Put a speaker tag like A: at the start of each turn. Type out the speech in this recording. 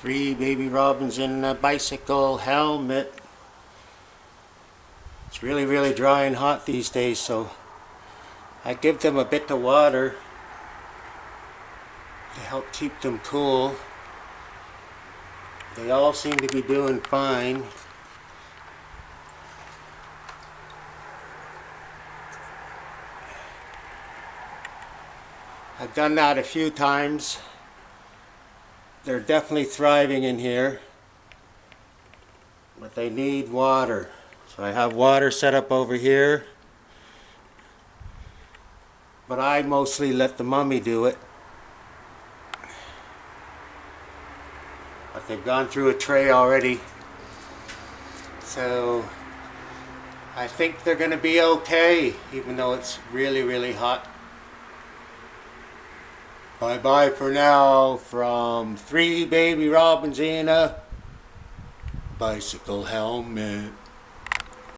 A: Three baby robins in a bicycle helmet. It's really dry and hot these days, so I give them a bit of water to help keep them cool. They all seem to be doing fine. I've done that a few times. They're definitely thriving in here, but they need water. So I have water set up over here, but I mostly let the mummy do it. But they've gone through a tray already, so I think they're going to be okay, even though it's really hot. Bye bye for now from three baby robins in a bicycle helmet.